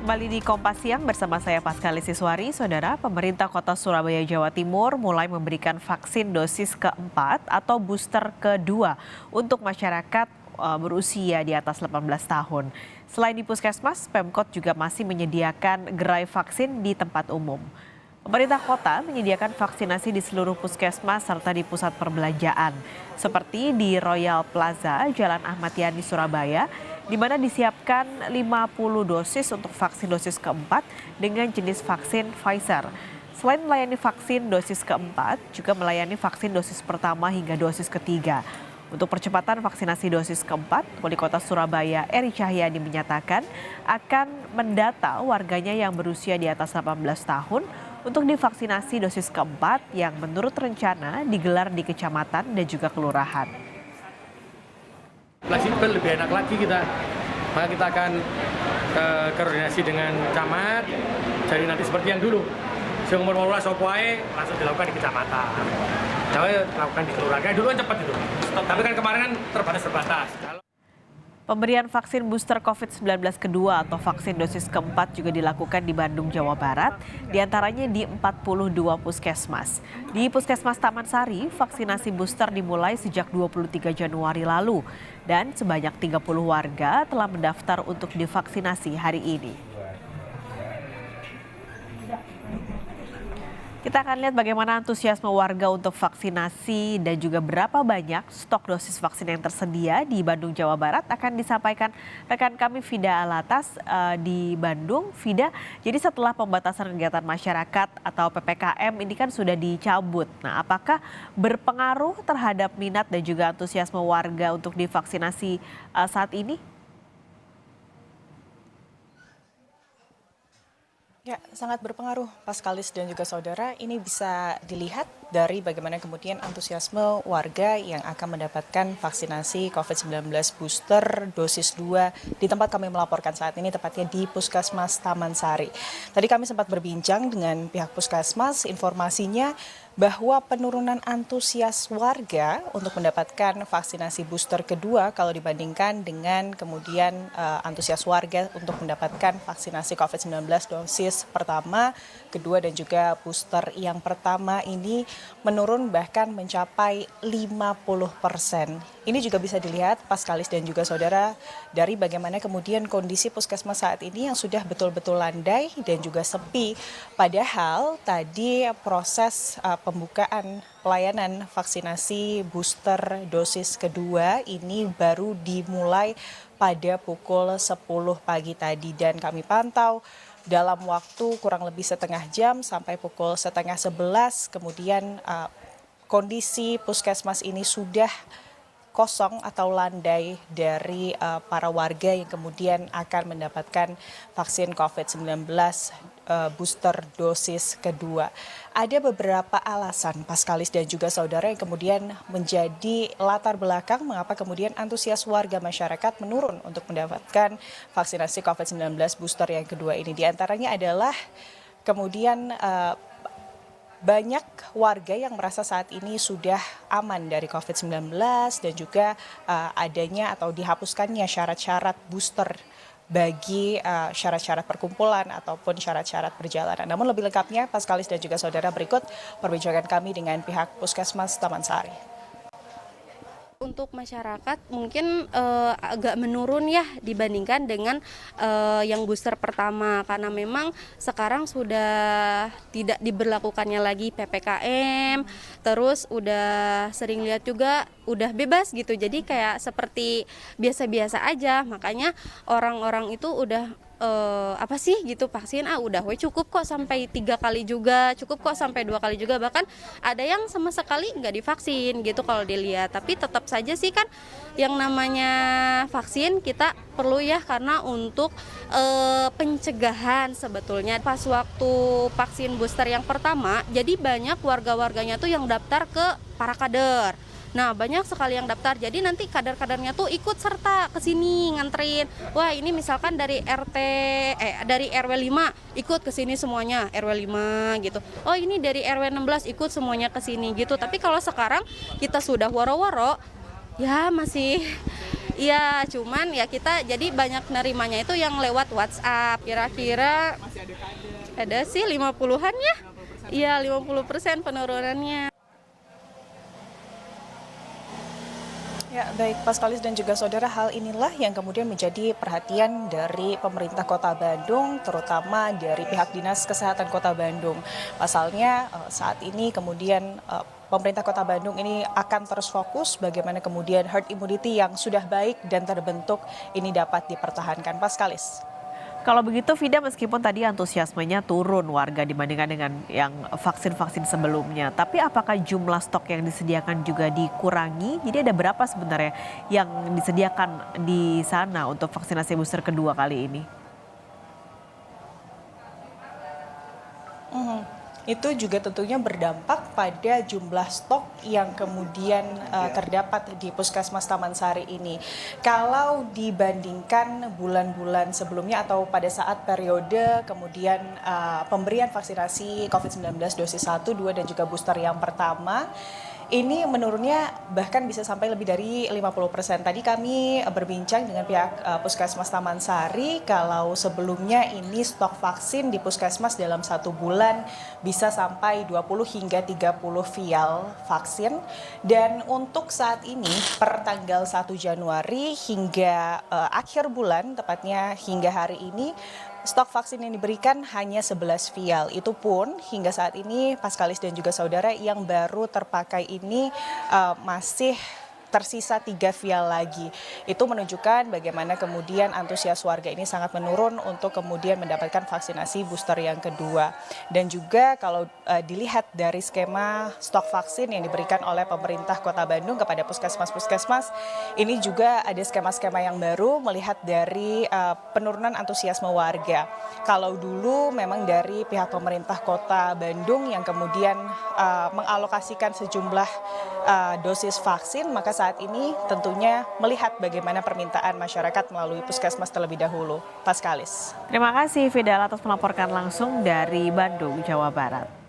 Kembali di Kompas Siang bersama saya Paskalis Siswari. Saudara, pemerintah kota Surabaya, Jawa Timur mulai memberikan vaksin dosis keempat atau booster kedua untuk masyarakat berusia di atas 18 tahun. Selain di puskesmas, Pemkot juga masih menyediakan gerai vaksin di tempat umum. Pemerintah kota menyediakan vaksinasi di seluruh puskesmas serta di pusat perbelanjaan, seperti di Royal Plaza, Jalan Ahmad Yani, Surabaya, di mana disiapkan 50 dosis untuk vaksin dosis keempat dengan jenis vaksin Pfizer. Selain melayani vaksin dosis keempat, juga melayani vaksin dosis pertama hingga dosis ketiga. Untuk percepatan vaksinasi dosis keempat, Wali Kota Surabaya Eri Cahyadi menyatakan akan mendata warganya yang berusia di atas 18 tahun untuk divaksinasi dosis keempat yang menurut rencana digelar di kecamatan dan juga kelurahan. Fleksibel lebih enak lagi kita, maka kita akan koordinasi dengan camat, jadi nanti seperti yang dulu, seumur-umur sopoae langsung dilakukan di kecamatan, jadi lakukan di kelurahan, kayak dulu kan cepat itu, tapi kan kemarin kan terbatas. Pemberian vaksin booster COVID-19 kedua atau vaksin dosis keempat juga dilakukan di Bandung, Jawa Barat, diantaranya di 42 puskesmas. Di Puskesmas Taman Sari, vaksinasi booster dimulai sejak 23 Januari lalu dan sebanyak 30 warga telah mendaftar untuk divaksinasi hari ini. Kita akan lihat bagaimana antusiasme warga untuk vaksinasi dan juga berapa banyak stok dosis vaksin yang tersedia di Bandung, Jawa Barat akan disampaikan rekan kami Fida Alatas di Bandung. Fida, jadi setelah pembatasan kegiatan masyarakat atau PPKM ini kan sudah dicabut. Nah, apakah berpengaruh terhadap minat dan juga antusiasme warga untuk divaksinasi saat ini? Ya, sangat berpengaruh, Paskalis dan juga saudara. Ini bisa dilihat dari bagaimana kemudian antusiasme warga yang akan mendapatkan vaksinasi COVID-19 booster dosis 2 di tempat kami melaporkan saat ini, tepatnya di Puskesmas Taman Sari. Tadi kami sempat berbincang dengan pihak Puskesmas, informasinya bahwa penurunan antusias warga untuk mendapatkan vaksinasi booster kedua kalau dibandingkan dengan kemudian antusias warga untuk mendapatkan vaksinasi COVID-19 dosis pertama, kedua dan juga booster yang pertama ini menurun bahkan mencapai 50%. Ini juga bisa dilihat Paskalis dan juga saudara dari bagaimana kemudian kondisi puskesmas saat ini yang sudah betul-betul landai dan juga sepi. Padahal tadi proses pembukaan pelayanan vaksinasi booster dosis kedua ini baru dimulai pada pukul 10 pagi tadi dan kami pantau dalam waktu kurang lebih setengah jam sampai pukul setengah 11 kemudian kondisi puskesmas ini sudah kosong atau landai dari para warga yang kemudian akan mendapatkan vaksin COVID-19 booster dosis kedua. Ada beberapa alasan Paskalis dan juga saudara yang kemudian menjadi latar belakang mengapa kemudian antusias warga masyarakat menurun untuk mendapatkan vaksinasi COVID-19 booster yang kedua ini. Di antaranya adalah kemudian banyak warga yang merasa saat ini sudah aman dari COVID-19 dan juga adanya atau dihapuskannya syarat-syarat booster bagi syarat-syarat perkumpulan ataupun syarat-syarat perjalanan. Namun lebih lengkapnya Paskalis dan juga saudara berikut perbincangan kami dengan pihak Puskesmas Taman Sari. Untuk masyarakat mungkin agak menurun ya dibandingkan dengan yang booster pertama karena memang sekarang sudah tidak diberlakukannya lagi PPKM, terus udah sering lihat juga udah bebas gitu, jadi kayak seperti biasa-biasa aja, makanya orang-orang itu udah apa sih gitu vaksin udah cukup kok sampai 3 kali juga, cukup kok sampai 2 kali juga, bahkan ada yang sama sekali nggak divaksin gitu kalau dilihat. Tapi tetap saja sih kan yang namanya vaksin kita perlu ya karena untuk pencegahan sebetulnya. Pas waktu vaksin booster yang pertama jadi banyak warga-warganya tuh yang daftar ke para kader. Nah, banyak sekali yang daftar. Jadi nanti kader-kadernya tuh ikut serta ke sini nganterin. Wah, ini misalkan dari dari RW 5 ikut ke sini semuanya, RW 5 gitu. Oh, ini dari RW 16 ikut semuanya ke sini gitu. Tapi kalau sekarang kita sudah waro-waro, ya masih Iya, cuman ya kita jadi banyak nerimanya itu yang lewat WhatsApp. Kira-kira ada sih 50-an ya. Iya, 50% penurunannya. Ya, baik Pak Skalis dan juga saudara, hal inilah yang kemudian menjadi perhatian dari pemerintah Kota Bandung, terutama dari pihak Dinas Kesehatan Kota Bandung. Pasalnya saat ini kemudian pemerintah Kota Bandung ini akan terus fokus bagaimana kemudian herd immunity yang sudah baik dan terbentuk ini dapat dipertahankan. Pak Skalis. Kalau begitu Vida, meskipun tadi antusiasmenya turun warga dibandingkan dengan yang vaksin-vaksin sebelumnya, tapi apakah jumlah stok yang disediakan juga dikurangi? Jadi ada berapa sebenarnya yang disediakan di sana untuk vaksinasi booster kedua kali ini? Itu juga tentunya berdampak pada jumlah stok yang kemudian terdapat di Puskesmas Taman Sari ini. Kalau dibandingkan bulan-bulan sebelumnya atau pada saat periode kemudian pemberian vaksinasi COVID-19 dosis 1, 2, dan juga booster yang pertama, ini menurunnya bahkan bisa sampai lebih dari 50%. Tadi kami berbincang dengan pihak Puskesmas Taman Sari, kalau sebelumnya ini stok vaksin di Puskesmas dalam 1 bulan bisa sampai 20 hingga 30 vial vaksin. Dan untuk saat ini per tanggal 1 Januari hingga akhir bulan, tepatnya hingga hari ini, stok vaksin yang diberikan hanya 11 vial. Itu pun hingga saat ini Pak Skalis dan juga saudara, yang baru terpakai ini masih tersisa 3 vial lagi. Itu menunjukkan bagaimana kemudian antusias warga ini sangat menurun untuk kemudian mendapatkan vaksinasi booster yang kedua. Dan juga kalau dilihat dari skema stok vaksin yang diberikan oleh pemerintah Kota Bandung kepada puskesmas-puskesmas, ini juga ada skema-skema yang baru melihat dari penurunan antusiasme warga. Kalau dulu memang dari pihak pemerintah Kota Bandung yang kemudian mengalokasikan sejumlah dosis vaksin, maka saat ini tentunya melihat bagaimana permintaan masyarakat melalui puskesmas terlebih dahulu. Pak Skalis. Terima kasih Vida atas melaporkan langsung dari Bandung, Jawa Barat.